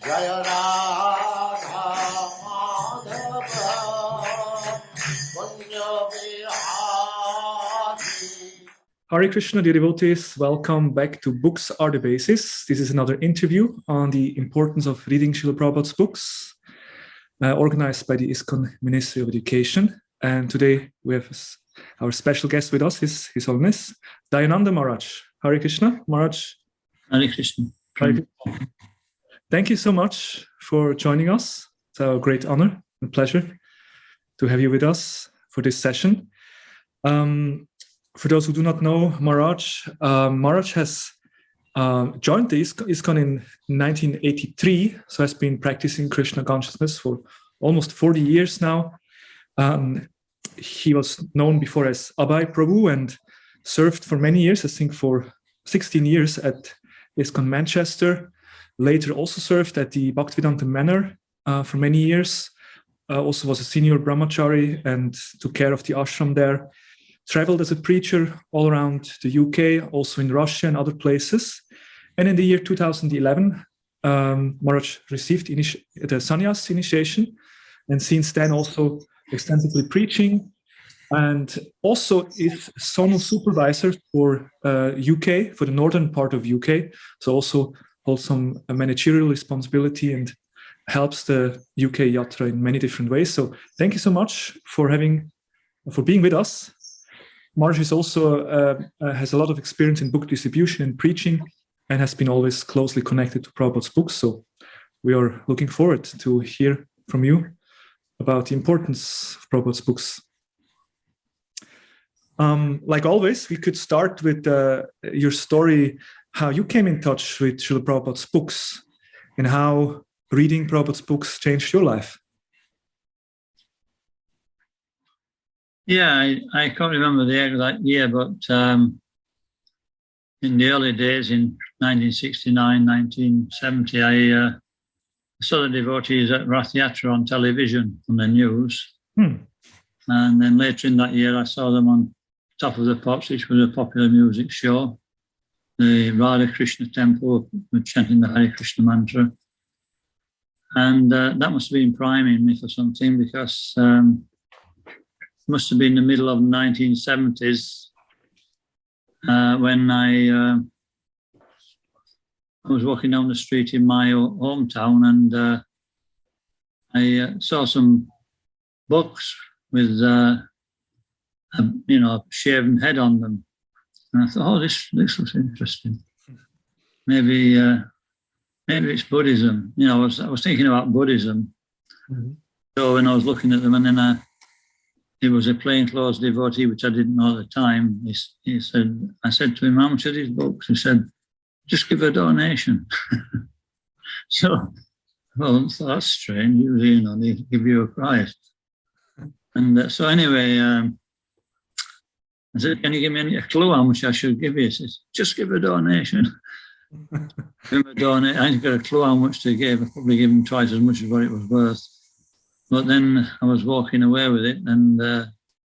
Jaya Radha Madhava Kunja Vihari. Hare Krishna, dear devotees, welcome back to Books Are the Basis. This is another interview on the importance of reading Srila Prabhupada's books, organized by the ISKCON Ministry of Education. And today we have our special guest with us, His Holiness, Dayananda Maharaj. Hare Krishna, Maharaj. Hare Krishna. Hare Krishna. Thank you so much for joining us. It's a great honor and pleasure to have you with us for this session. For those who do not know Maharaj, Maharaj has joined the ISKCON in 1983, so has been practicing Krishna consciousness for almost 40 years now. He was known before as Abhay Prabhu and served for many years, I think for 16 years at ISKCON Manchester. Later also served at the Bhaktivedanta Manor for many years. Also was a senior brahmachari and took care of the ashram there. Traveled as a preacher all around the UK, also in Russia and other places. And in the year 2011, Maharaj received the sannyas initiation, and since then also extensively preaching, and also is zonal supervisor for UK, for the northern part of UK. So also holds some managerial responsibility and helps the UK Yatra in many different ways. So thank you so much for being with us. Maharaj is also has a lot of experience in book distribution and preaching, and has been always closely connected to Prabhupada's books. So we are looking forward to hear from you about the importance of Prabhupada's books. Like always, we could start with your story, how you came in touch with Srila Prabhupada's books, and how reading Prabhupada's books changed your life. Yeah, I can't remember the exact year, but in the early days, in 1969, 1970, I saw the devotees at Rath Yatra on television, on the news. And then later in that year, I saw them on Top of the Pops, which was a popular music show. The Radha Krishna temple, with chanting the Hare Krishna mantra. And that must have been priming me for something, because must have been the middle of the 1970s when I was walking down the street in my hometown, and I saw some books with a shaven head on them, and I thought, oh, this looks interesting. Maybe it's Buddhism. I was thinking about Buddhism. Mm-hmm. So when I was looking at them, and then it was a plainclothes devotee, which I didn't know at the time. I said to him, how much are these books? He said, just give a donation. So, well, that's strange. Usually, they give you a price. And so anyway, I said, can you give me a clue how much I should give you? He says, just give a donation. Give a donation. I didn't get a clue how much to give. I probably gave him twice as much as what it was worth. But then I was walking away with it, and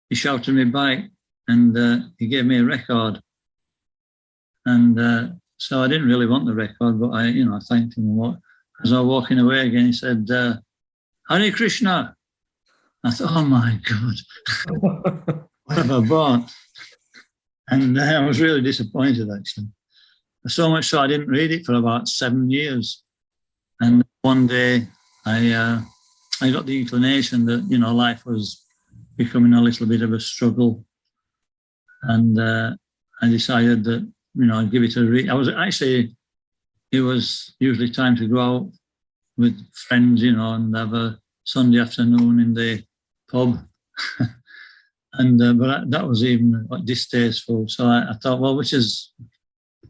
he shouted me back, and he gave me a record. And so I didn't really want the record, but I thanked him. As I was walking away again, he said, Hare Krishna. I thought, oh my God, what have I bought? And I was really disappointed, actually. So much so I didn't read it for about 7 years. And one day I got the inclination that, life was becoming a little bit of a struggle. And I decided that, I'd give it a read. It was usually time to go out with friends, and have a Sunday afternoon in the pub. But that was even distasteful. So I thought, well, which is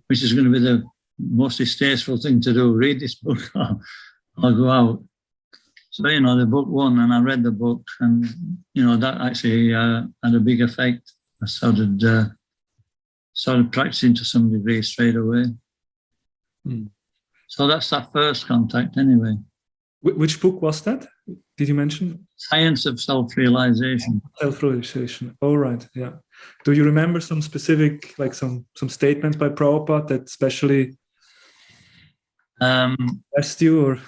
going to be the most distasteful thing to do? Read this book or go out? So, the book won, and I read the book, and, that actually had a big effect. I started practicing to some degree straight away. So that's that first contact anyway. Which book was that? did you mention? Science of Self-Realization. Self-realization. All right. Yeah. Do you remember some specific, like some statements by Prabhupada that especially impressed you? Or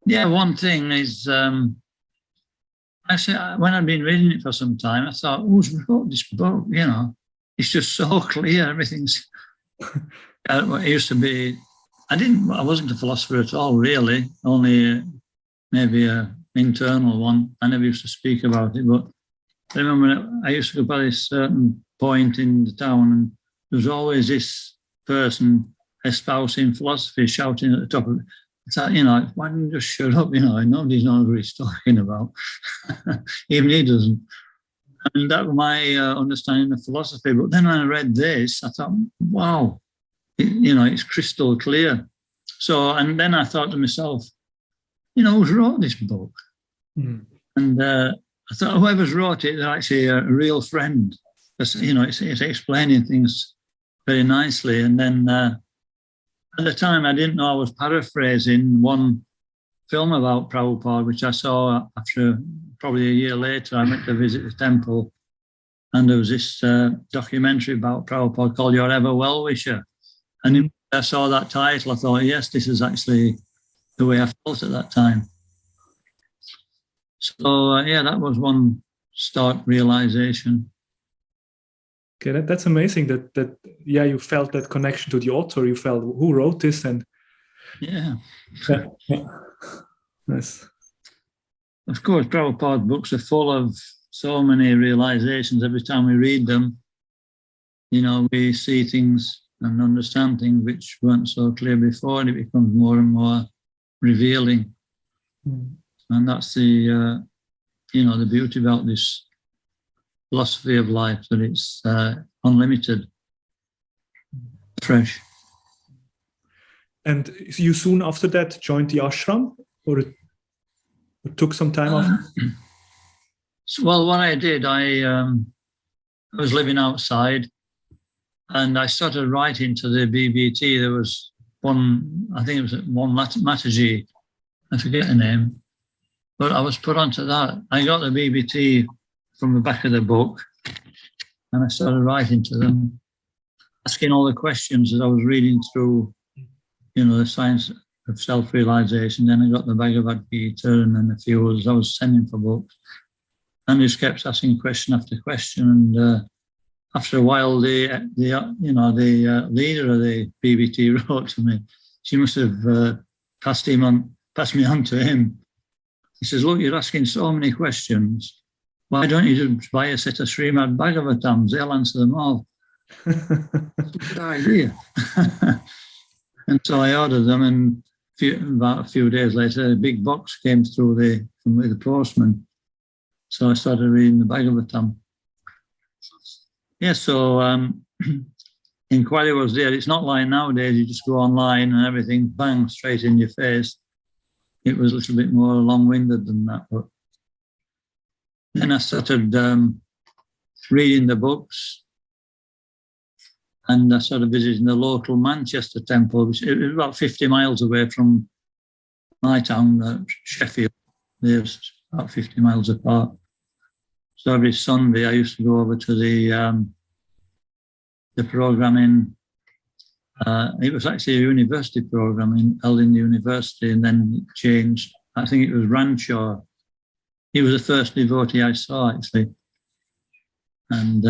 yeah, one thing is actually when I'd been reading it for some time, I thought, who's wrote this book? You know, it's just so clear. Everything's. It used to be. I wasn't a philosopher at all, really. Only maybe an internal one. I never used to speak about it, but I remember I used to go by this certain point in the town, and there was always this person espousing philosophy, shouting at the top of it. I thought, you know, why don't you just shut up? You know, nobody's knows what he's talking about. Even he doesn't. And that was my understanding of philosophy. But then when I read this, I thought, wow, it's crystal clear. So, and then I thought to myself, you know, who's wrote this book? Mm. And I thought, whoever's wrote it, they're actually a real friend. Because, you know, it's explaining things very nicely. And then at the time, I didn't know I was paraphrasing one film about Prabhupada, which I saw after probably a year later. I went to visit the temple, and there was this documentary about Prabhupada called Your Ever Well-Wisher. And when I saw that title, I thought, yes, this is actually the way I felt at that time. So, yeah, that was one stark realization. Okay, that's amazing that you felt that connection to the author. You felt who wrote this, and yeah. Nice. Of course, Prabhupada books are full of so many realizations. Every time we read them, you know, we see things and understand things which weren't so clear before, and it becomes more and more revealing. Mm. And that's the the beauty about this philosophy of life, that it's unlimited, fresh. And you soon after that joined the ashram, or it took some time off? Well, what I did, I was living outside, and I started writing to the BBT. There was one, I think it was one Mataji, I forget the name, but I was put onto that. I got the BBT from the back of the book, and I started writing to them, asking all the questions as I was reading through, you know, the science of self-realization. Then I got the Bhagavad Gita, and then a few others I was sending for books, and just kept asking question after question. And after a while, the leader of the BBT wrote to me. She must have passed me on to him. He says, "Look, you're asking so many questions. Why don't you just buy a set of Srimad Bhagavatams? They'll answer them all." Good idea. And so I ordered them, and about a few days later, a big box came through with the postman. So I started reading the Bhagavatam. Yeah, so inquiry was there. It's not like nowadays, you just go online and everything, bang, straight in your face. It was a little bit more long-winded than that. But then I started reading the books, and I started visiting the local Manchester temple, which it was about 50 miles away from my town, Sheffield. There's about 50 miles apart. So every Sunday I used to go over to the program in, it was actually a university program held in the university, and then it changed. I think it was Ranshaw. He was the first devotee I saw, actually. And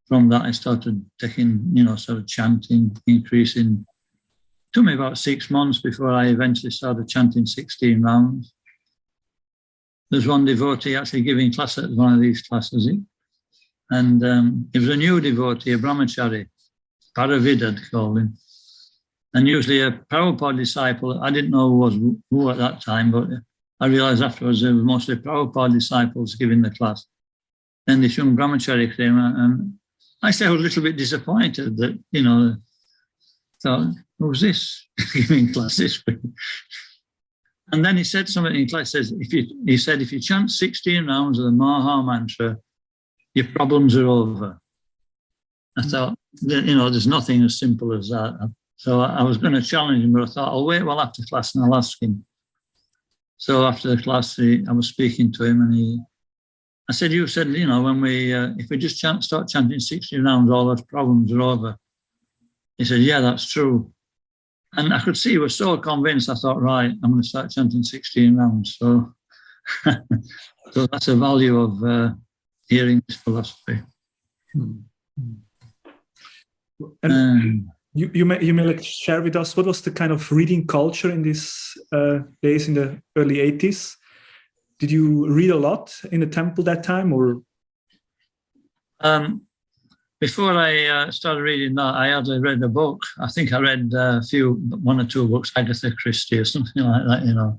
from that I started taking, sort of chanting, increasing. It took me about 6 months before I eventually started chanting 16 rounds. There's one devotee actually giving class at one of these classes, and he was a new devotee, a brahmachari, Paravidad called him. And usually a Prabhupada disciple, I didn't know who at that time, but I realized afterwards they were mostly Prabhupada disciples giving the class. Then this young brahmachari came, and I was a little bit disappointed that, thought, who's this giving class this week? And then he said something in class, he said, if you chant 16 rounds of the Maha Mantra, your problems are over. I thought, there's nothing as simple as that. So I was going to challenge him, but I thought, I'll wait well after class and I'll ask him. So after the class, I was speaking to him, and I said, "You said, when we if we just start chanting 16 rounds, all those problems are over." He said, "Yeah, that's true." And I could see he was so convinced. I thought, right, I'm going to start chanting 16 rounds. So, so that's the value of hearing this philosophy. And you may like share with us what was the kind of reading culture in these days in the early 80s? Did you read a lot in the temple that time, or? Before I started reading that, I had read a book. I think I read one or two books, Agatha Christie or something like that,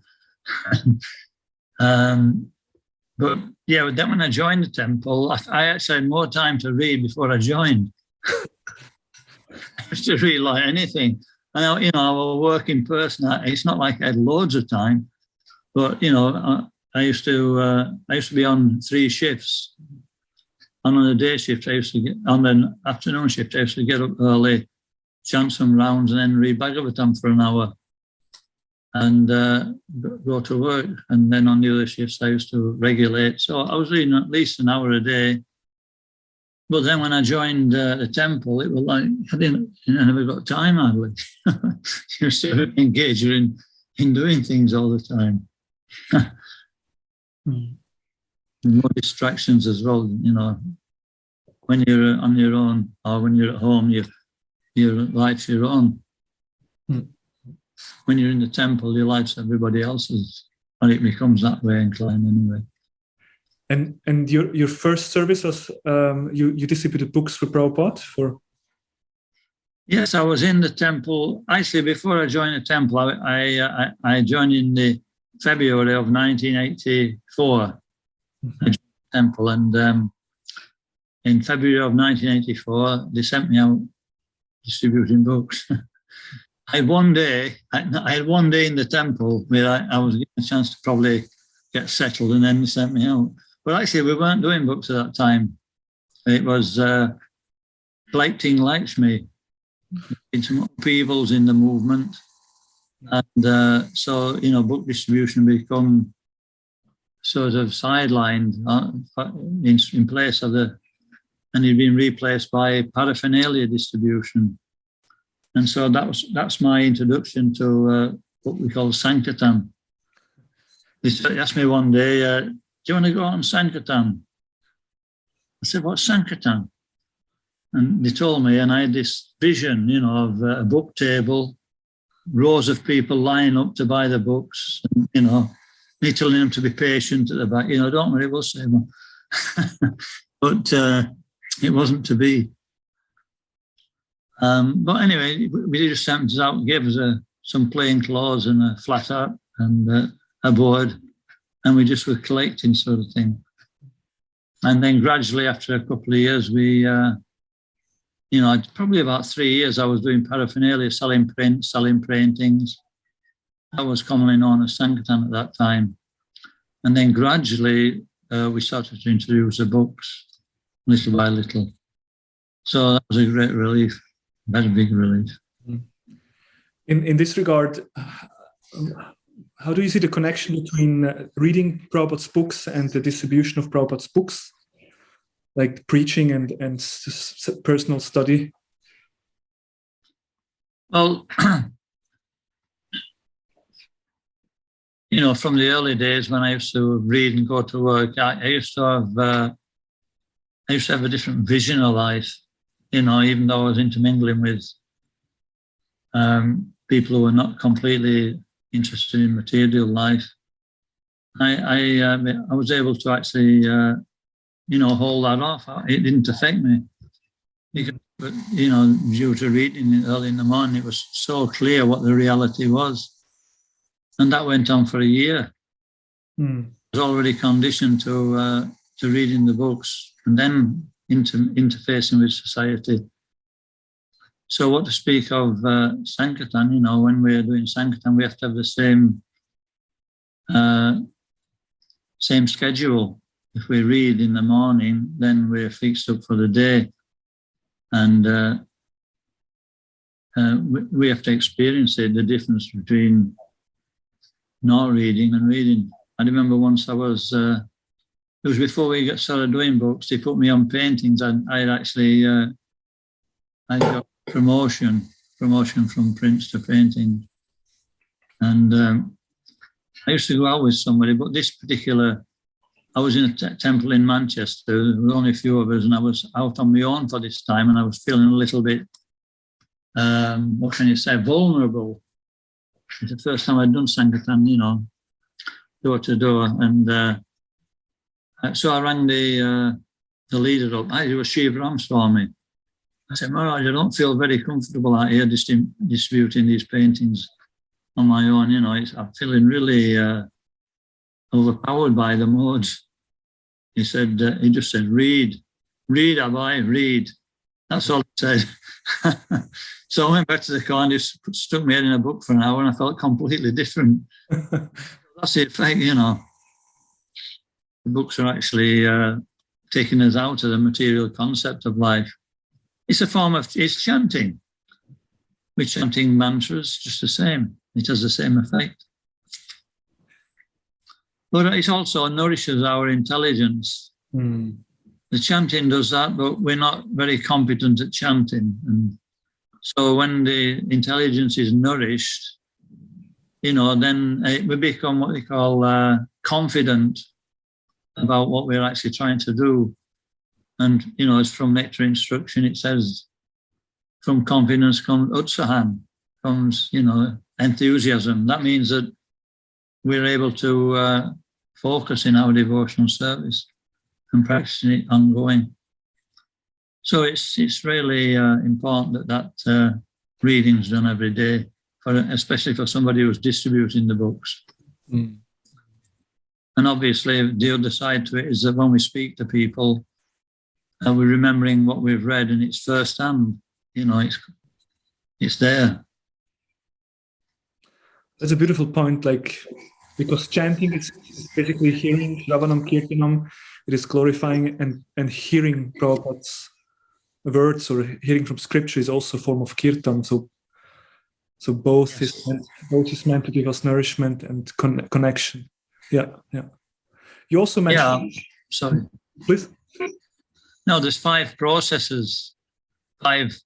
But yeah, then when I joined the temple, I actually had more time to read before I joined. I used to read like anything. And I'm a working person. It's not like I had loads of time, but I used to be on 3 shifts. And on the day shift, on the afternoon shift, I used to get up early, chant some rounds, and then read Bhagavatam for an hour and go to work. And then on the other shifts, I used to regulate. So I was reading at least an hour a day. But then when I joined the temple, it was like I never got time hardly. You're sort of engaged in doing things all the time. More distractions as well, when you're on your own or when you're at home, your life's your own. When you're in the temple, your life's everybody else's, and it becomes that way inclined anyway. And your first service was you distributed books for Prabhupada for? Yes, I was in the temple. Actually, before I joined the temple, I joined in the February of 1984. I joined the temple, and in February of 1984, they sent me out distributing books. I had one day in the temple where I was given a chance to probably get settled, and then they sent me out. But actually, we weren't doing books at that time. It was collecting Lakshmi, some upheavals in the movement. And so, book distribution become sort of sidelined in place of and it'd been replaced by paraphernalia distribution. And so that's my introduction to what we call Sankirtan. They asked me one day, do you want to go on Sankirtan? I said, what's Sankirtan? And they told me, and I had this vision, of a book table, rows of people lining up to buy the books, and, me telling them to be patient at the back, don't worry, we'll save them. But it wasn't to be. But anyway, we just sent us out and gave us some plain clothes and a flat hat and a board, and we just were collecting sort of thing. And then gradually, after a couple of years, we, probably about 3 years, I was doing paraphernalia, selling prints, selling paintings. That was commonly known as Sankirtan at that time. And then gradually, we started to introduce the books, little by little. So that was a great relief, very big relief. In this regard, how do you see the connection between reading Prabhupada's books and the distribution of Prabhupada's books, like preaching and personal study? Well, from the early days when I used to read and go to work, I used to have a different vision of life, even though I was intermingling with people who were not completely interested in material life. I was able to actually, hold that off. It didn't affect me. Because, due to reading early in the morning, it was so clear what the reality was. And that went on for a year. I was already conditioned to reading the books and then interfacing with society. So what to speak of Sankirtan, when we're doing Sankirtan, we have to have the same schedule. If we read in the morning, then we're fixed up for the day. And we have to experience it, the difference between not reading and reading. I remember once I was, it was before we got started doing books, they put me on paintings. I had actually, I got promotion from prints to painting. And I used to go out with somebody, but this particular, I was in a temple in Manchester. There were only a few of us, and I was out on my own for this time, and I was feeling a little bit, what can you say, vulnerable. It's the first time I'd done Sankirtan, you know, door to door. And so I rang the leader up. It was Swami. I said, Maharaj, I don't feel very comfortable out here distributing these paintings on my own. You know, I'm feeling really overpowered by the modes. He said, he just said, read, Abai, read. That's all he said. So I went back to the car and just stuck my head in a book for an hour, and I felt completely different. That's the effect, you know. The books are actually taking us out of the material concept of life. It's a form of, it's chanting. We're chanting mantras, just the same. It has the same effect. But it also nourishes our intelligence. Mm. The chanting does that, but we're not very competent at chanting. And so when the intelligence is nourished, you know, then we become what they call confident about what we're actually trying to do. And, you know, as from nectar instruction, it says, from confidence comes utsahan, comes, you know, enthusiasm. That means that we're able to focus in our devotional service and practicing it ongoing. So it's really important that reading's done every day, especially for somebody who's distributing the books. Mm. And obviously, the other side to it is that when we speak to people, we're remembering what we've read, and it's firsthand. You know, it's there. That's a beautiful point. Like, because chanting is basically hearing Shravanam Kirtanam, it is glorifying, and hearing Prabhupada's words or hearing from scripture is also a form of kirtan. So both Yes. is meant to give us nourishment and connection. Yeah. You also mentioned. Yeah. Sorry. Please. No, there's 5 processes, 5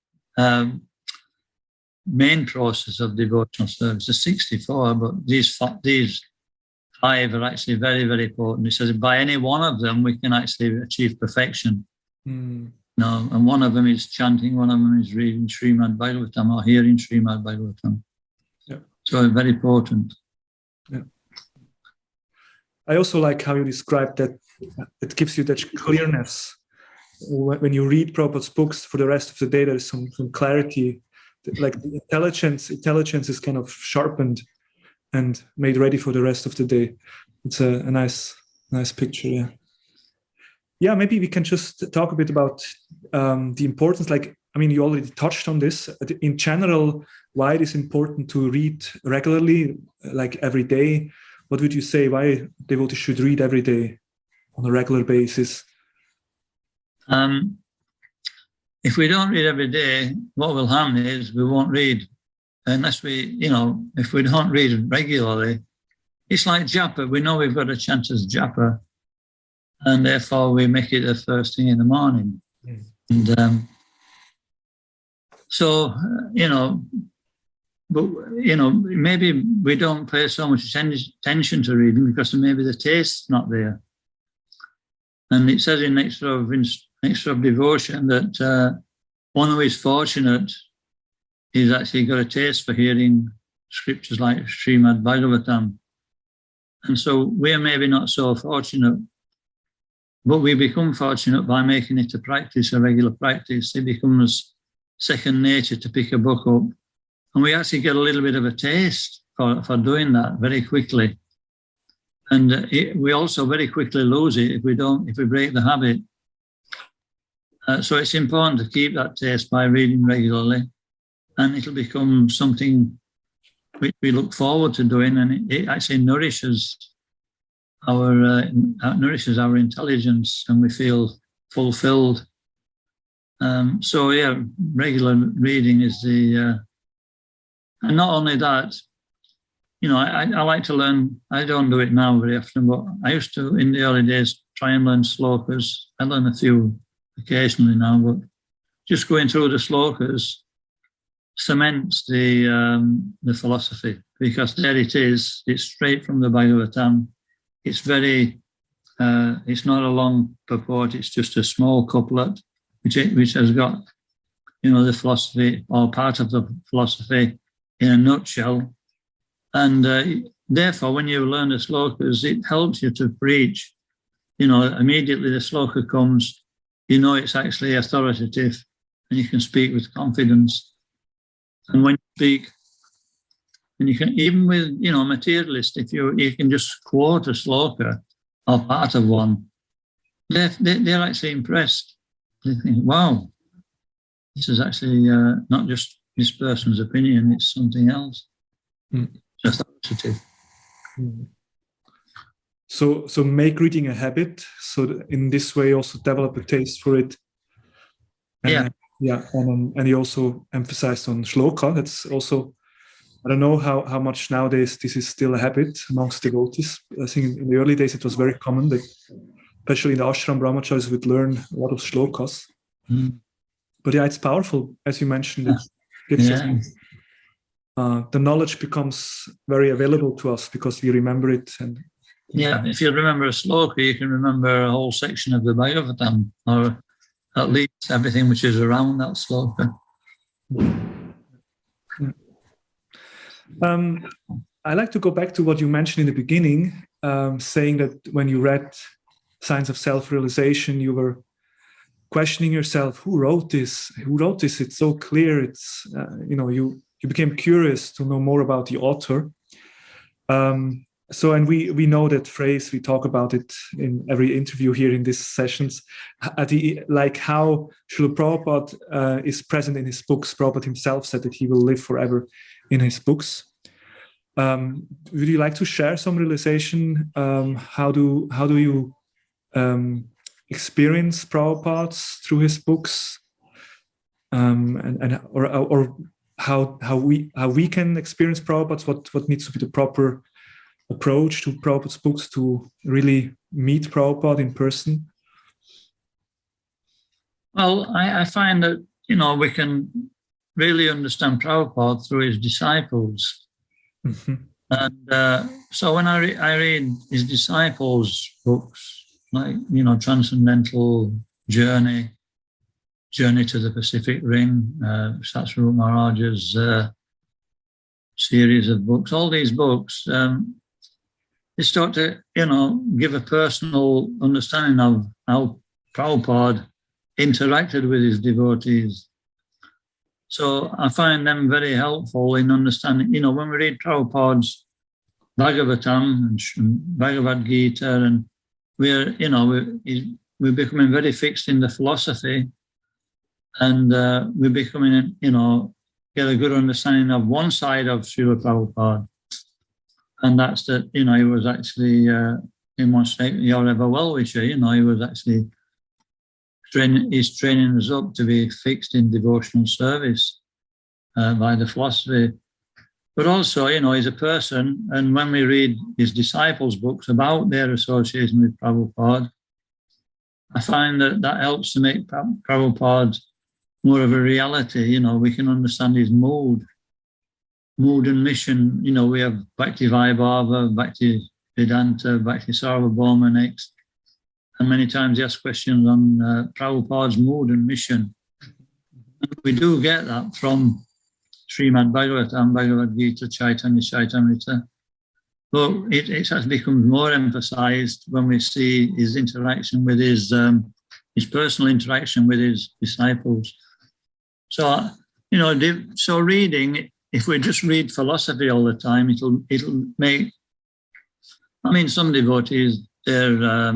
main processes of devotional service. There's 64, but these 5 are actually very, very important. It says by any one of them, we can actually achieve perfection. Mm. No, and one of them is chanting, one of them is reading Srimad Bhagavatam or hearing Srimad Bhagavatam. Yeah. So very important. Yeah. I also like how you described that it gives you that clearness. When you read Prabhupada's books for the rest of the day, there's some clarity. Like the intelligence is kind of sharpened and made ready for the rest of the day. It's a nice picture. Yeah, maybe we can just talk a bit about the importance. Like, I mean, you already touched on this. In general, why it is important to read regularly, like every day. What would you say? Why devotees should read every day on a regular basis? If we don't read every day, what will happen is we won't read. Unless we, you know, if we don't read regularly, it's like japa. We know we've got a chant as japa, and therefore we make it the first thing in the morning. Mm. And so, you know, but, you know, maybe we don't pay so much attention to reading because maybe the taste's not there. And it says in Nectar of Devotion that one who is fortunate is actually got a taste for hearing scriptures like Srimad Bhagavatam. And so we're maybe not so fortunate, but we become fortunate by making it a practice, a regular practice. It becomes second nature to pick a book up. And we actually get a little bit of a taste for doing that very quickly. And we also very quickly lose it if we break the habit. So it's important to keep that taste by reading regularly, and it'll become something which we look forward to doing, and it actually nourishes our intelligence, and we feel fulfilled. So yeah, regular reading is and not only that, I like to learn. I don't do it now very often, but I used to, in the early days, try and learn slokas. I learn a few occasionally now, but just going through the slokas cements the philosophy, because there it is. It's straight from the Bhagavatam. It's very. It's not a long purport. It's just a small couplet, which has got, the philosophy or part of the philosophy in a nutshell. And therefore, when you learn the slokas, it helps you to preach. Immediately the sloka comes, it's actually authoritative, and you can speak with confidence. And when you speak, and you can, even with, materialist, if you can just quote a sloka or part of one, they're actually impressed. They think, wow, this is actually not just this person's opinion, it's something else. Just authoritative. So make reading a habit. So that in this way, also develop a taste for it. And, and you also emphasized on shloka. That's also, I don't know how much nowadays this is still a habit amongst devotees. I think in the early days it was very common that, especially in the ashram, brahmacharis would learn a lot of shlokas. But yeah, it's powerful, as you mentioned. It gives us, the knowledge becomes very available to us because we remember it. And if you remember a sloka, you can remember a whole section of the Bhagavatam, or at least everything which is around that sloka. I like to go back to what you mentioned in the beginning, saying that when you read Signs of Self-Realization, you were questioning yourself, who wrote this? It's so clear. It's, you became curious to know more about the author. And we know that phrase, we talk about it in every interview here in these sessions, like how Srila Prabhupada is present in his books. Prabhupada himself said that he will live forever in his books. Would you like to share some realization? How do you experience Prabhupada through his books, or how we can experience Prabhupada? What needs to be the proper approach to Prabhupada's books to really meet Prabhupada in person? Well, I find that we can really understand Prabhupada through his disciples. And so when I read his disciples' books, like, Transcendental Journey to the Pacific Ring, Satsvarupa Maharaj's series of books, all these books, they start to, give a personal understanding of how Prabhupada interacted with his devotees. So I find them very helpful in understanding, when we read Prabhupada's Bhagavatam and Bhagavad Gita, and we're becoming very fixed in the philosophy, and we're becoming, get a good understanding of one side of Srila Prabhupada. And that's that, he was actually, in one statement, your ever well-wisher, he was actually training us up to be fixed in devotional service by the philosophy. But also, he's a person, and when we read his disciples' books about their association with Prabhupada, I find that helps to make Prabhupada more of a reality. We can understand his mood and mission. We have Bhakti Vaibhava, Bhakti Vedanta, Bhakti Sarvabhauma next. And many times he asks questions on Prabhupada's mood and mission. And we do get that from Srimad Bhagavatam, Bhagavad Gita, Chaitanya Chaitamrita. But it has become more emphasized when we see his interaction with his personal interaction with his disciples. So, so reading, if we just read philosophy all the time, it'll make, some devotees, they're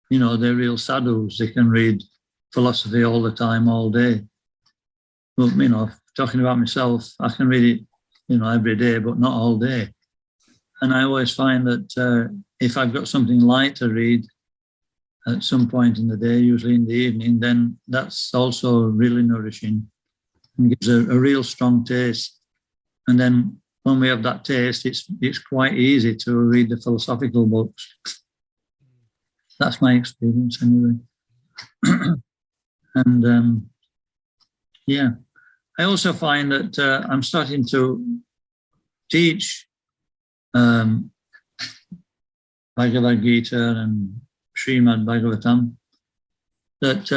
real sadhus. They can read philosophy all the time, all day. But, talking about myself, I can read it, every day, but not all day. And I always find that if I've got something light to read at some point in the day, usually in the evening, then that's also really nourishing and gives a real strong taste. And then when we have that taste, it's quite easy to read the philosophical books. That's my experience anyway. And yeah, I also find that I'm starting to teach Bhagavad Gita and Srimad Bhagavatam, that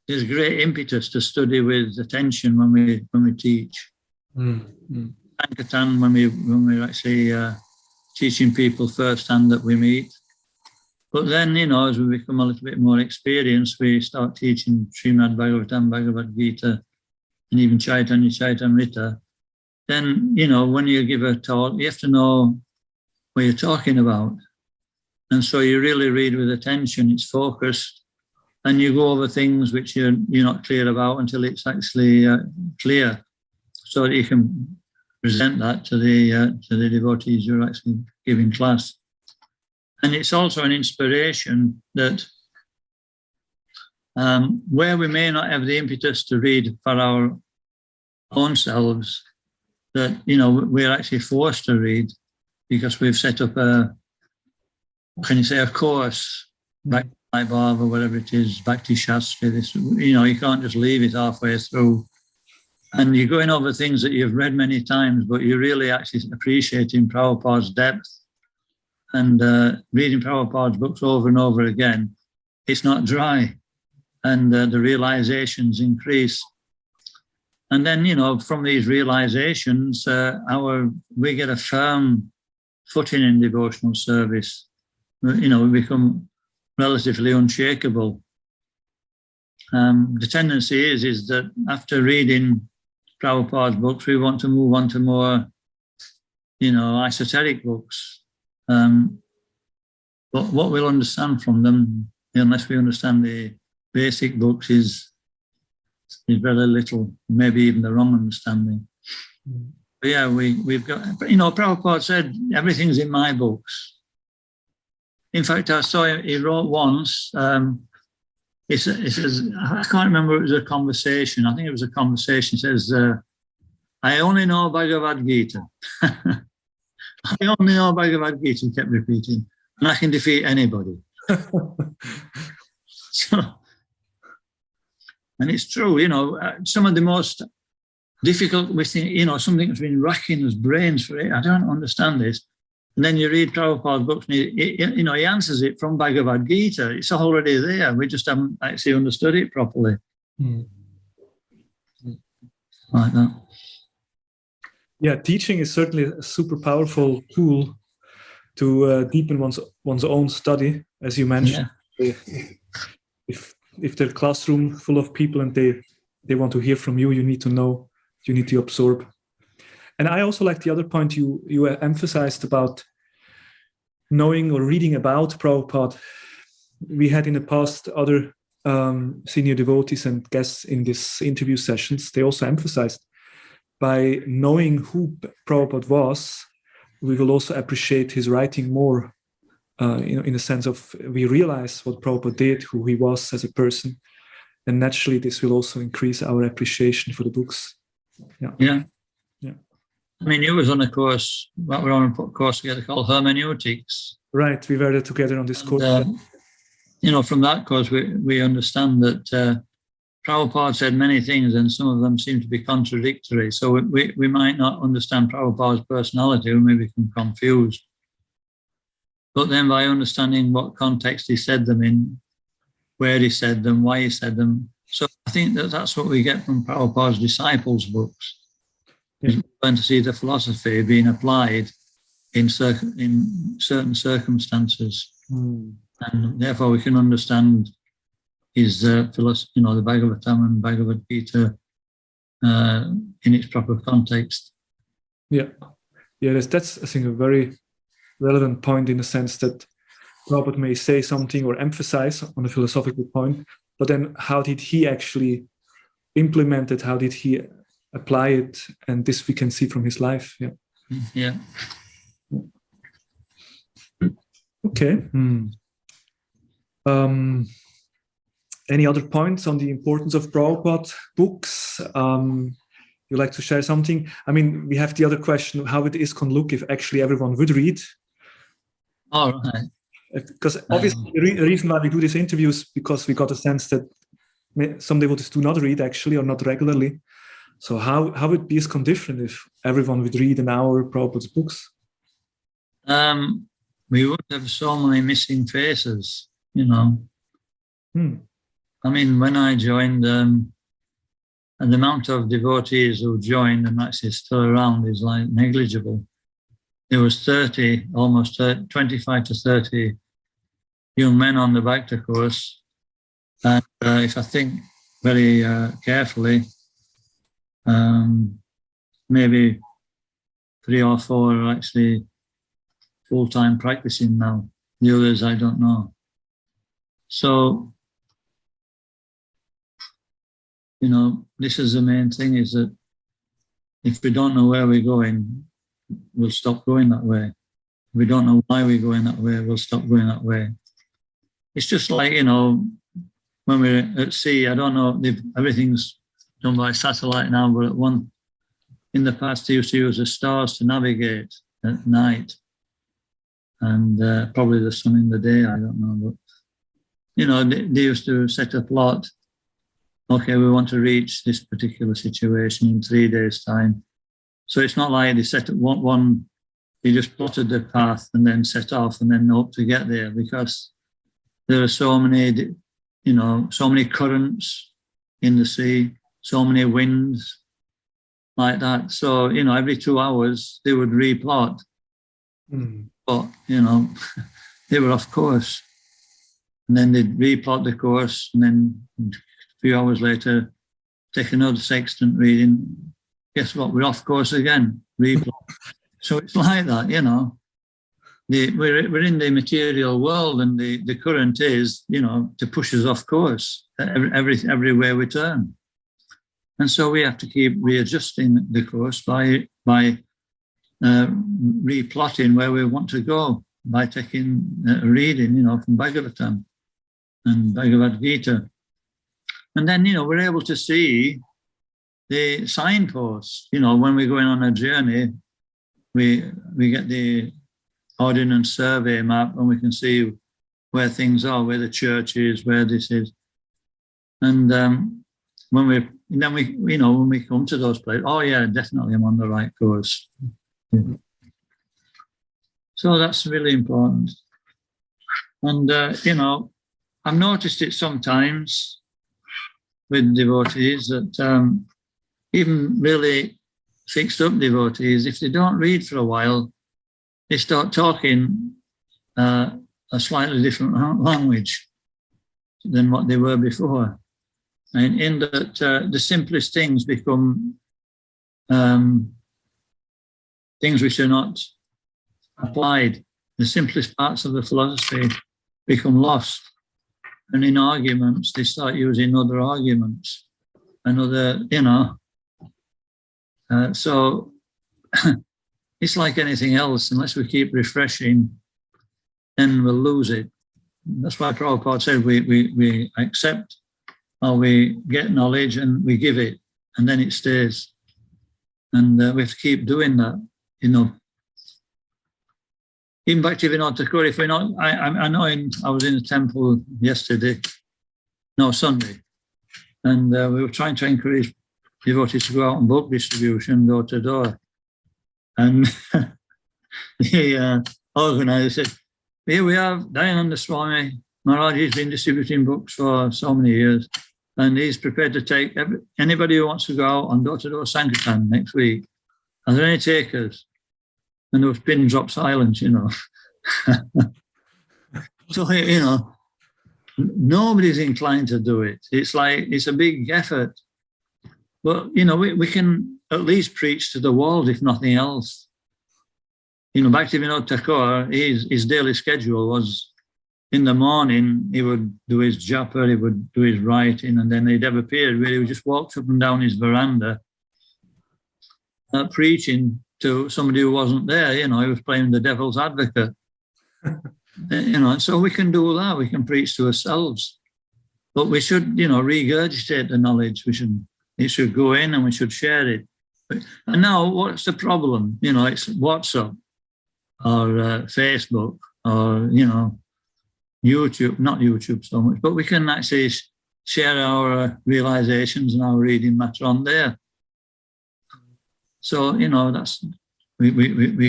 there's great impetus to study with attention when we teach. Sankirtan, when we're actually teaching people firsthand that we meet. But then, as we become a little bit more experienced, we start teaching Srimad Bhagavatam, Bhagavad Gita, and even Chaitanya Chaitamrita. Then, when you give a talk, you have to know what you're talking about. And so you really read with attention, it's focused, and you go over things which you're not clear about until it's actually clear, so that you can present that to the devotees you're actually giving class. And it's also an inspiration that where we may not have the impetus to read for our own selves, that we're actually forced to read because we've set up a course, like Bhava, whatever it is, Bhakti Shastri. This, you can't just leave it halfway through. And you're going over things that you've read many times, but you're really actually appreciating Prabhupada's depth. And reading Prabhupada's books over and over again, it's not dry. And the realizations increase. And then, from these realizations, we get a firm footing in devotional service. We become relatively unshakable. The tendency is that after reading Prabhupada's books, we want to move on to more, esoteric books. But what we'll understand from them, unless we understand the basic books, is very little, maybe even the wrong understanding. But yeah, we've got, Prabhupada said, everything's in my books. In fact, I saw he wrote once, he says, I can't remember, it was a conversation. I think it was a conversation. He says, I only know Bhagavad Gita. I only know Bhagavad Gita, he kept repeating, and I can defeat anybody. So, and it's true, some of the most difficult, we think, something that's been racking his brains for it. I don't understand this. And then you read Prabhupada's books, and he answers it from Bhagavad Gita. It's already there. We just haven't actually understood it properly. Like that. Yeah, teaching is certainly a super powerful tool to deepen one's own study, as you mentioned. Yeah. If they're classroom full of people and they want to hear from you, you need to know, you need to absorb. And I also like the other point you emphasized about knowing or reading about Prabhupada. We had in the past other senior devotees and guests in this interview sessions. They also emphasized by knowing who Prabhupada was, we will also appreciate his writing more, in the sense of we realize what Prabhupada did, who he was as a person. And naturally, this will also increase our appreciation for the books. Yeah. I mean, you was on a course, we're on a course together called Hermeneutics. Right, we were there together on this course. From that course, we understand that Prabhupada said many things, and some of them seem to be contradictory. So we might not understand Prabhupada's personality, we may become confused. But then by understanding what context he said them in, where he said them, why he said them. So I think that's what we get from Prabhupada's disciples' books. Yeah. We're going to see the philosophy being applied in certain circumstances. And therefore we can understand his philosophy, the Bhagavatam and Bhagavad Gita in its proper context. Yeah, that's I think a very relevant point, in the sense that Prabhupada may say something or emphasize on a philosophical point, but then how did he actually implement it? How did he apply it? And this we can see from his life. Yeah. Okay. Any other points on the importance of Prabhupada books? You you like to share something? I mean, we have the other question: how would ISKCON look if actually everyone would read? All right. Because obviously the reason why we do these interviews, because we got a sense that some devotees do not read actually, or not regularly. So how would ISKCON different if everyone would read an hour Prabhupada's books? We would have so many missing faces, you know. I mean, when I joined, and the amount of devotees who joined and actually still around is like negligible. There was 30, almost 25 to 30 young men on the Bhakti course. And if I think very carefully, maybe 3 or 4 are actually full-time practicing now. The others, I don't know. So, you know, this is the main thing, is that if we don't know where we're going, we'll stop going that way. If we don't know why we're going that way, we'll stop going that way. It's just like, you know, when we're at sea, I don't know, everything's done by satellite now, but in the past they used to use the stars to navigate at night, and probably the sun in the day, I don't know. But, you know, they used to set a plot. Okay, we want to reach this particular situation in 3 days' time. So it's not like they set up one, they just plotted the path and then set off and then hope to get there, because there are so many, you know, so many currents in the sea, so many winds like that. So, you know, every 2 hours they would replot. But, you know, they were off course. And then they'd replot the course, and then a few hours later, take another sextant reading. Guess what? We're off course again. Replot. So it's like that, you know. We're in the material world, and the current is, you know, to push us off course everywhere we turn. And so we have to keep readjusting the course by replotting where we want to go, by taking a reading, you know, from Bhagavatam and Bhagavad Gita. And then, you know, we're able to see the signposts. You know, when we're going on a journey, we get the ordinance survey map, and we can see where things are, where the church is, where this is. And when we come to those places, oh yeah, definitely I'm on the right course. So that's really important. And you know, I've noticed it sometimes with devotees that even really fixed up devotees, if they don't read for a while, they start talking a slightly different language than what they were before. And in that the simplest things become things which are not applied. The simplest parts of the philosophy become lost. And in arguments, they start using other arguments, another, you know. So it's like anything else, unless we keep refreshing, then we'll lose it. That's why Prabhupada said we accept, or we get knowledge and we give it, and then it stays. And we have to keep doing that, you know. Even Bhaktivinoda Thakur, if we're not, I know I was in a temple Sunday, and we were trying to encourage devotees to go out on book distribution door to door. And the organizer said, here we have Dayananda Swami Maharaj. He's been distributing books for so many years, and he's prepared to take anybody who wants to go out on door-to-door Sankirtan next week. Are there any takers? And there was pin drop silence, you know. So, you know, nobody's inclined to do it. It's like, it's a big effort. But, you know, we can at least preach to the world, if nothing else. You know, Bhaktivinoda Thakur, his daily schedule was, in the morning, he would do his japa, he would do his writing, and then he'd have a period where he would just walk up and down his veranda preaching to somebody who wasn't there. You know, he was playing the devil's advocate. You know, so we can do that. We can preach to ourselves. But we should, you know, regurgitate the knowledge. It should go in, and we should share it. And now, what's the problem? You know, it's WhatsApp or Facebook or, you know, YouTube, not YouTube so much, but we can actually share our realizations and our reading matter on there. So, you know, that's, we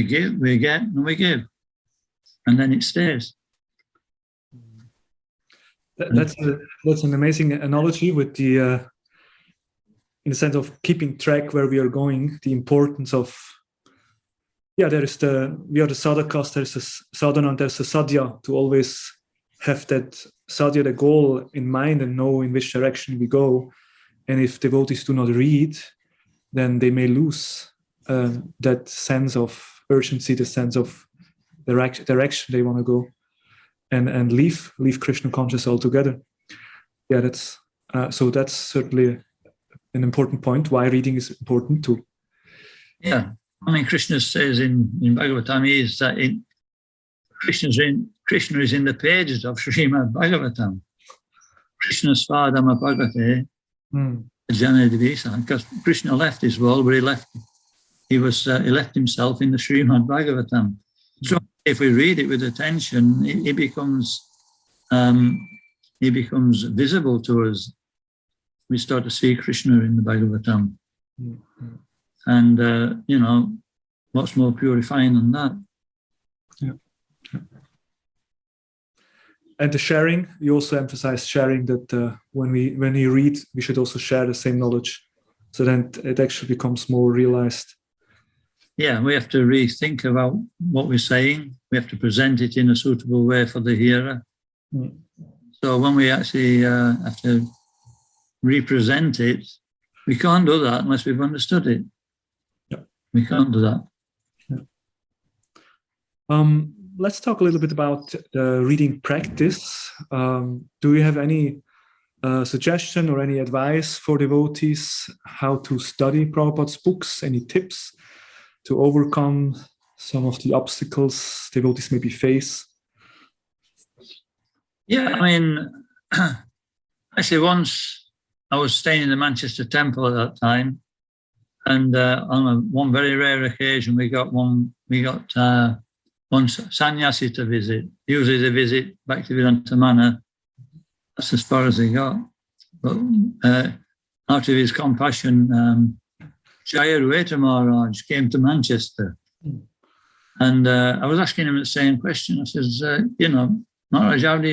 give, we get, and we give, and then it stays. That's an amazing analogy with the, in the sense of keeping track where we are going, the importance of, we are the sadhakas, there's a sadhana, and there's a sadhya, to always have that sadhya, the goal in mind, and know in which direction we go. And if devotees do not read, then they may lose that sense of urgency, the sense of direction they want to go, and leave Krishna conscious altogether. Yeah, that's so that's certainly an important point, why reading is important too. Yeah, I mean, Krishna says in Bhagavatam is that Krishna is in the pages of Srimad Bhagavatam. Krishna Svadama Bhagavate Jana Divisa, because Krishna left his world, but he left himself in the Srimad Bhagavatam. So if we read it with attention, it becomes visible to us. We start to see Krishna in the Bhagavatam. And, you know, what's more purifying than that? Yeah. And the sharing, you also emphasize sharing, that when we read, we should also share the same knowledge, so then it actually becomes more realized. Yeah, we have to rethink about what we're saying. We have to present it in a suitable way for the hearer. So when we actually have to represent it, we can't do that unless we've understood it. Yeah. We can't do that. Yeah. Let's talk a little bit about reading practice. Do you have any suggestion or any advice for devotees how to study Prabhupada's books? Any tips to overcome some of the obstacles devotees maybe face? Yeah, I mean, actually once I was staying in the Manchester Temple at that time, and on one very rare occasion we got one sannyasi to visit. Usually they visit Bhaktivedanta Manor. That's as far as they got. But out of his compassion, Jaya Rueta Maharaj came to Manchester. And I was asking him the same question. I says, you know, Maharaj, how do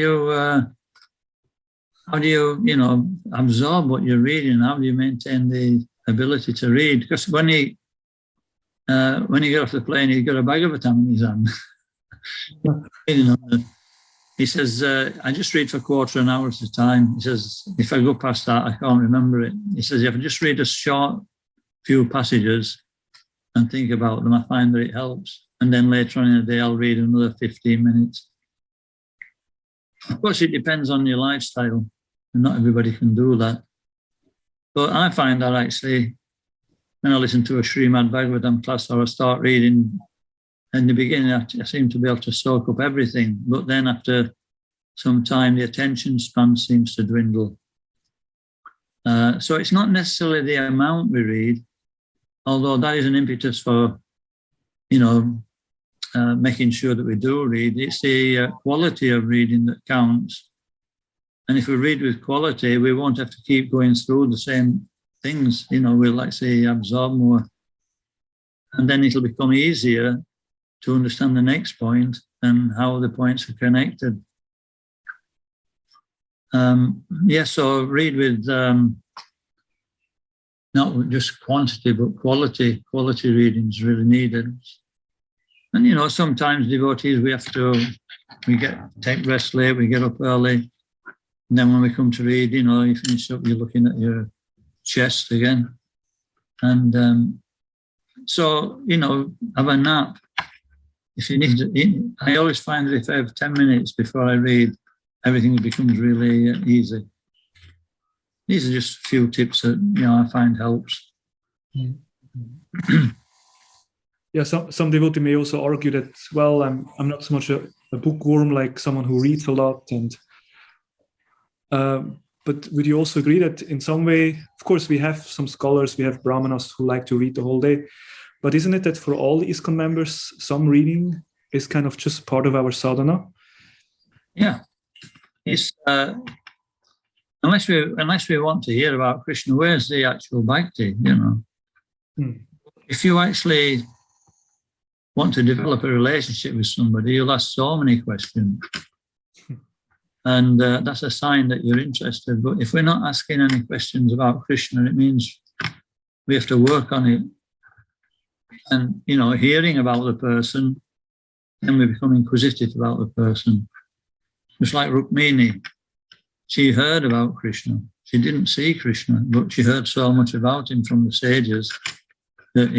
you, you know, absorb what you're reading? How do you maintain the ability to read? Because when he got off the plane, he got a Bhagavatam in his hand. He says, I just read for a quarter an hour at a time. He says, if I go past that, I can't remember it. He says, if I just read a short few passages and think about them, I find that it helps. And then later on in the day, I'll read another 15 minutes. Of course, it depends on your lifestyle, and not everybody can do that. But I find that actually, when I listen to a Srimad Bhagavatam class or I start reading, in the beginning, I seem to be able to soak up everything. But then after some time, the attention span seems to dwindle. So it's not necessarily the amount we read, although that is an impetus for, you know, making sure that we do read. It's the quality of reading that counts. And if we read with quality, we won't have to keep going through the same things. You know, we'll actually absorb more. And then it'll become easier to understand the next point and how the points are connected. So read with not just quantity, but quality. Quality reading is really needed. And, you know, sometimes devotees, we take rest late, we get up early. And then when we come to read, you know, you finish up, you're looking at your chest again. And so, you know, have a nap. If you need to, I always find that if I have 10 minutes before I read, everything becomes really easy. These are just a few tips that, you know, I find helps. Yeah, some devotee may also argue that, well, I'm not so much a bookworm like someone who reads a lot, and but would you also agree that in some way, of course, we have some scholars, we have brahmanas who like to read the whole day, but isn't it that for all the ISKCON members, some reading is kind of just part of our sadhana? Yeah, it's unless we want to hear about Krishna, where's the actual bhakti? If you actually want to develop a relationship with somebody, you'll ask so many questions. And that's a sign that you're interested. But if we're not asking any questions about Krishna, it means we have to work on it. And, hearing about the person, then we become inquisitive about the person. Just like Rukmini, she heard about Krishna. She didn't see Krishna, but she heard so much about him from the sages that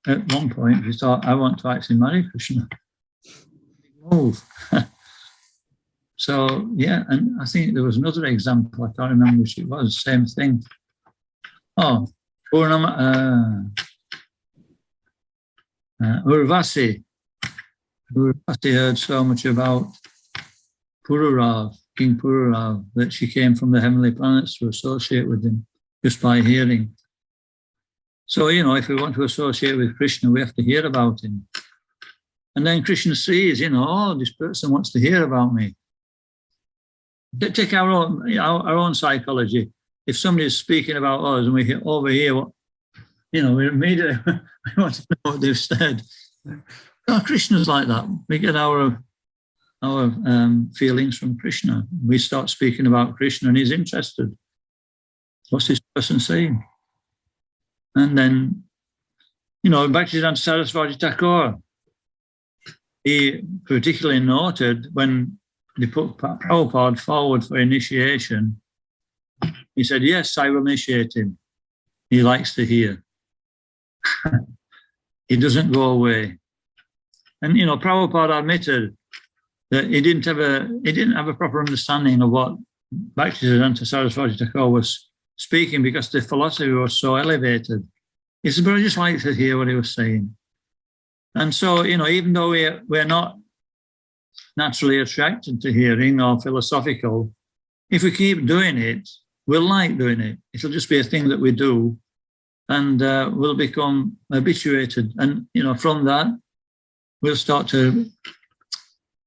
at one point she thought, I want to actually marry Krishna. Move. So, yeah, and I think there was another example, I can't remember which it was, same thing. Oh, Urvasi. Urvasi heard so much about Pururav, King Pururav, that she came from the heavenly planets to associate with him just by hearing. So, if we want to associate with Krishna, we have to hear about him. And then Krishna sees, this person wants to hear about me. Take our own psychology. If somebody is speaking about us and we overhear what, we immediately we want to know what they've said. Krishna's like that. We get our feelings from Krishna. We start speaking about Krishna and he's interested. What's this person saying? And then, Bhaktivedanta Saraswati Thakur, he particularly noted when they put Prabhupada forward for initiation, he said, yes, I will initiate him. He likes to hear. He doesn't go away. And, Prabhupada admitted that he didn't have a proper understanding of what Bhaktivedanta Saraswati Thakur was speaking because the philosophy was so elevated. He said, but I just like to hear what he was saying. And so, even though we're not naturally attracted to hearing or philosophical, if we keep doing it, we'll like doing it. It'll just be a thing that we do and we'll become habituated. And, from that, we'll start to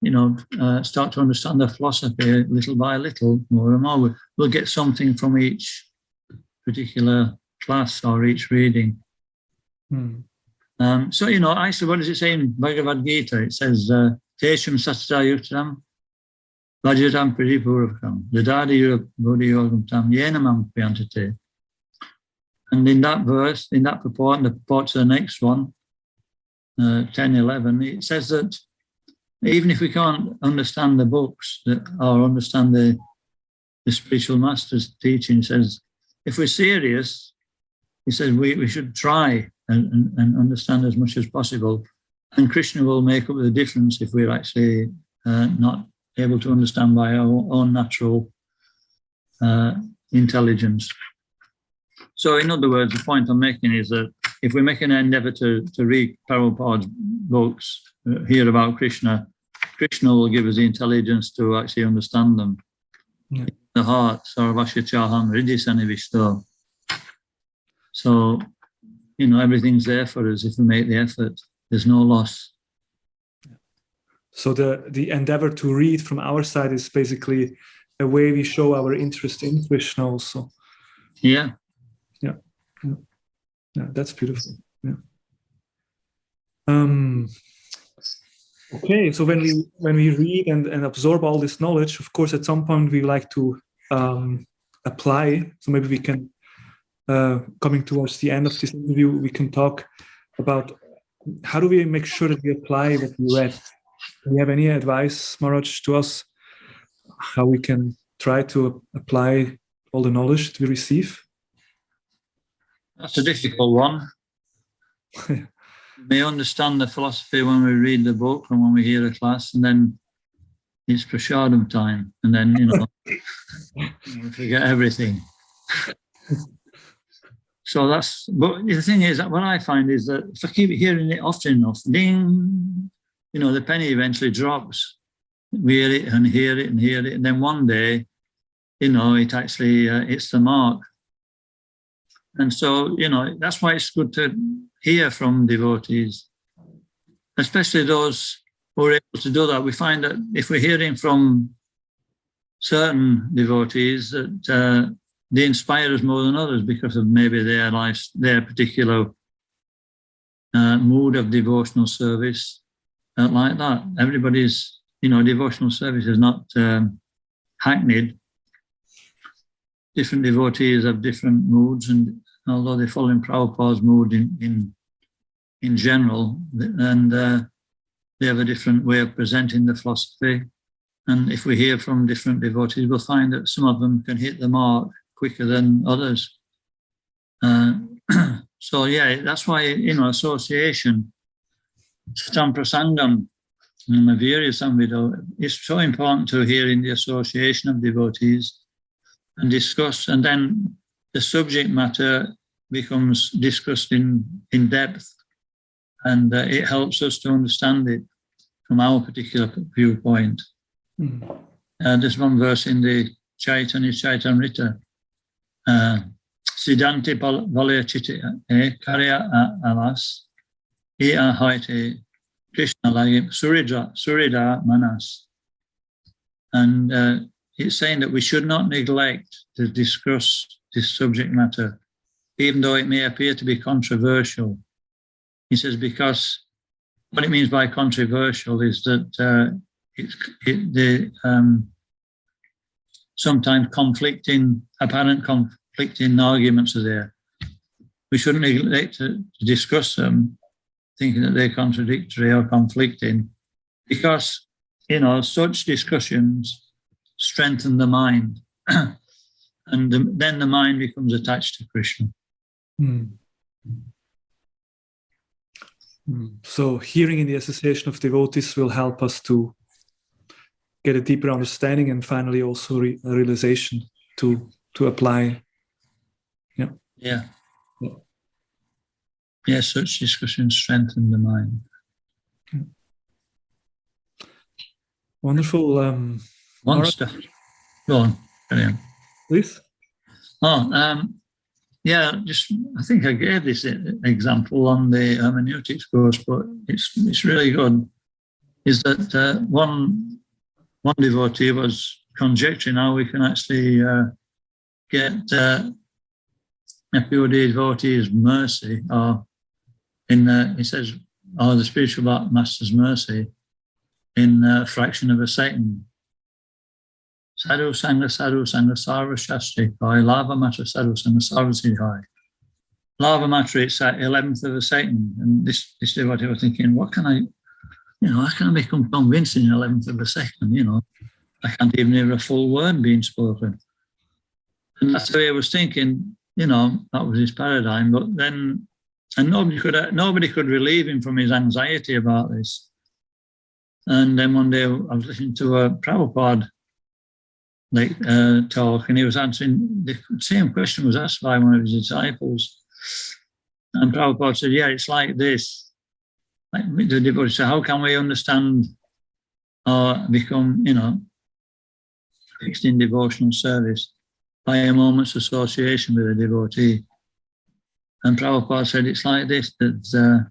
understand the philosophy little by little, more and more. We'll get something from each particular class or each reading. So, actually, what does it say in Bhagavad Gita? It says, Tesham Satsayutram Vajatam Pridipurvakam Dadadi Bodhiyogam Tam Yenamam Pyantate. And in that verse, in that purport, and the purport to the next one, 10:11, it says that even if we can't understand the books or understand the spiritual master's teaching, it says, if we're serious, he says we should try and understand as much as possible. And Krishna will make up the difference if we're actually not able to understand by our own natural intelligence. So in other words, the point I'm making is that if we make an endeavor to read Prabhupada's books, hear about Krishna, Krishna will give us the intelligence to actually understand them. Yeah. The heart, Sarvasya Chaham, Ridhisani Vishto. So, everything's there for us if we make the effort. There's no loss. So the endeavor to read from our side is basically a way we show our interest in Krishna also. Yeah. Yeah, that's beautiful. Yeah. Okay, so when we read and absorb all this knowledge, of course, at some point we like to apply. So maybe we can, coming towards the end of this interview, we can talk about how do we make sure that we apply what we read. Do you have any advice, Maharaj, to us, how we can try to apply all the knowledge that we receive? That's a difficult one. We may understand the philosophy when we read the book and when we hear a class, and then it's prasadam time, and then, we forget everything. So but the thing is, that what I find is that if I keep hearing it often enough, ding, the penny eventually drops. We hear it and hear it and hear it, and then one day it actually hits the mark. And so, that's why it's good to hear from devotees, especially those who are able to do that. We find that if we're hearing from certain devotees, that they inspire us more than others because of maybe their particular mood of devotional service, like that. Everybody's, devotional service is not hackneyed. Different devotees have different moods, and although they follow in Prabhupada's mood in general, and they have a different way of presenting the philosophy. And if we hear from different devotees, we'll find that some of them can hit the mark quicker than others. So that's why, association, Satam Prasangam, Mavirya Samvido, is so important to hear in the association of devotees and discuss, and then the subject matter becomes discussed in depth, and it helps us to understand it from our particular viewpoint. There's one verse in the Chaitanya Chaitamrita, Siddhanti Valaya Chitti Karya Alas Ea Haite Krishna Lagim Surida Manas. And it's saying that we should not neglect to discuss this subject matter, even though it may appear to be controversial. He says, because what it means by controversial is that sometimes apparent conflicting arguments are there. We shouldn't neglect to discuss them, thinking that they're contradictory or conflicting, because, such discussions strengthen the mind, and then the mind becomes attached to Krishna. So hearing in the association of devotees will help us to get a deeper understanding, and finally also a realization to apply. Such discussions strengthen the mind. Wonderful. One stuff. Go on, carry on. Please. I think I gave this example on the hermeneutics course, but it's really good. Is that one devotee was conjecturing how we can actually get a pure devotee's mercy, or he says, the spiritual master's mercy in a fraction of a second. Sadhu Sangha Sarva Shastri Hai, Lava Matra Sadhu Sangha Sarva Hai. Lava Matra, it's at 11th of a second. And this devotee was thinking, how can I become convincing in 11th of a second? I can't even hear a full word being spoken. And that's the way I was thinking, that was his paradigm. But then, and nobody could relieve him from his anxiety about this. And then one day I was listening to a Prabhupada talk, and he was answering the same question was asked by one of his disciples. And Prabhupada said, it's like this. Like the devotee said, how can we understand or become, fixed in devotional service? By a moment's association with a devotee. And Prabhupada said, it's like this, that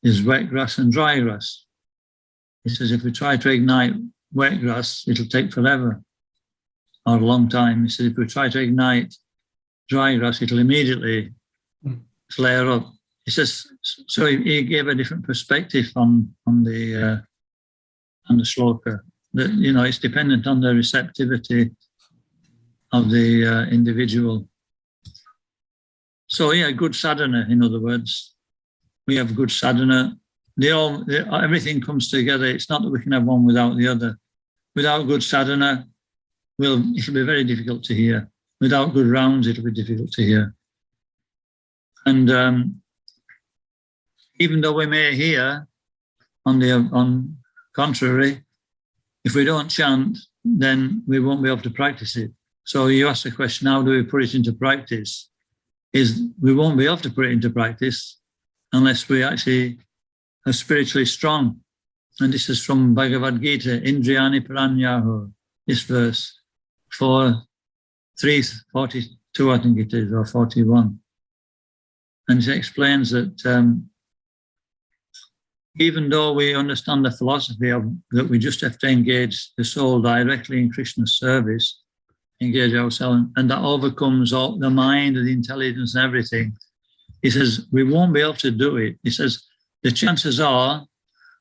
there's wet grass and dry grass. He says, if we try to ignite wet grass, it'll take forever or a long time. He said, if we try to ignite dry grass, it'll immediately flare up. He says, so he gave a different perspective on the shloka, that, it's dependent on the receptivity of the individual. So good sadhana, in other words. We have good sadhana. Everything comes together. It's not that we can have one without the other. Without good sadhana, it'll be very difficult to hear. Without good rounds, it'll be difficult to hear. And even though we may hear, on contrary, if we don't chant, then we won't be able to practice it. So you ask the question, how do we put it into practice? We won't be able to put it into practice unless we actually are spiritually strong. And this is from Bhagavad Gita, Indriyani Paranyaho, this verse. 342, I think it is, or 41. And she explains that even though we understand the philosophy of that we just have to engage the soul directly in Krishna's service, engage ourselves, and that overcomes all the mind and the intelligence and everything, he says, we won't be able to do it. He says, the chances are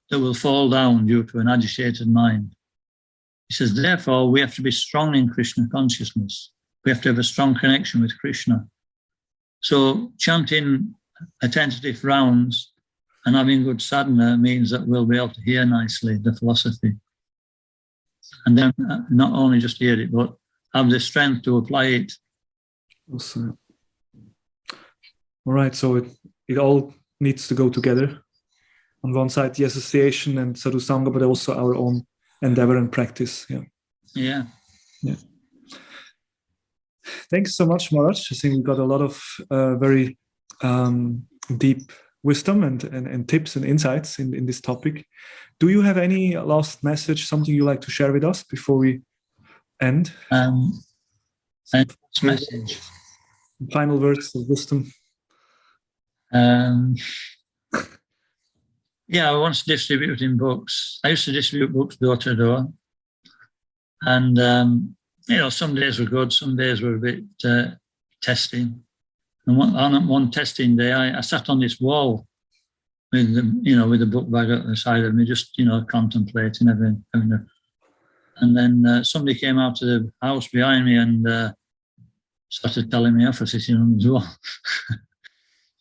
that we'll fall down due to an agitated mind. He says, therefore, we have to be strong in Krishna consciousness. We have to have a strong connection with Krishna. So chanting attentive rounds and having good sadhana means that we'll be able to hear nicely the philosophy. And then not only just hear it, but have the strength to apply it. Awesome. All right, so it all needs to go together. On one side, the association and sadhusanga, but also our own endeavor and practice. Yeah. Thanks so much, Maharaj. I think we got a lot of very deep wisdom and tips and insights in this topic. Do you have any last message, something you like to share with us before we end? Message. Final words of wisdom. I once distributing books. I used to distribute books door to door. And, some days were good, some days were a bit testing. And on one testing day, I sat on this wall with the book bag at the side of me, just, contemplating everything. And then somebody came out of the house behind me and started telling me off for sitting on his wall.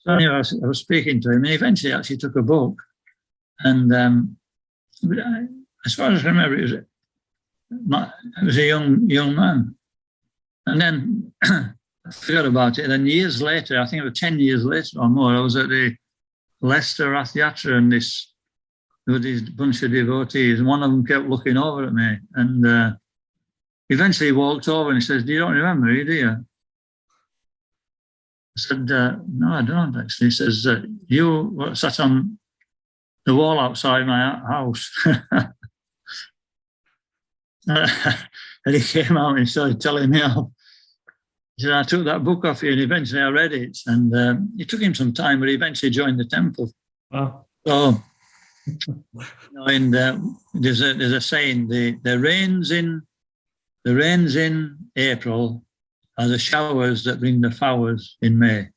So anyway, I was speaking to him, and eventually actually took a book. And as far as I remember, it was a young man. And then I forgot about it. And then years later, I think it was 10 years later or more, I was at the Leicester Rath Yatra, and there was this bunch of devotees, and one of them kept looking over at me. And eventually he walked over and he says, "Do you don't remember me, do you?" I said, "No, I don't actually." He says, "You sat on the wall outside my house." And he came out and started telling me off. He said, "I took that book off you, and eventually I read it." And it took him some time, but he eventually joined the temple. Wow. So, there's a saying: the rains in April are the showers that bring the flowers in May.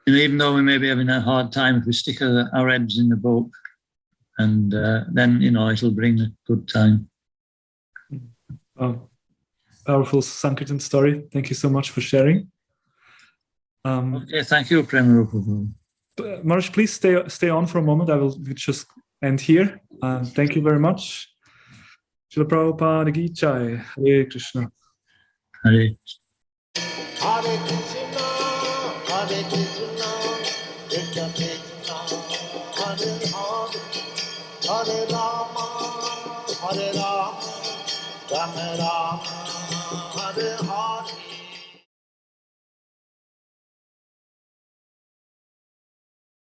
Even though we may be having a hard time, if we stick our heads in the book, and then it'll bring a good time. Powerful Sankirtan story. Thank you so much for sharing. Okay, thank you, Prema. Maharaj, please stay on for a moment. I will just end here. Thank you very much. Srila Prabhupada Ki Jai. Hare Krishna. Hare Krishna, Hare Krishna, Krishna Krishna, Hare Hare, Hare Rama, Rama Rama, Hare Hare.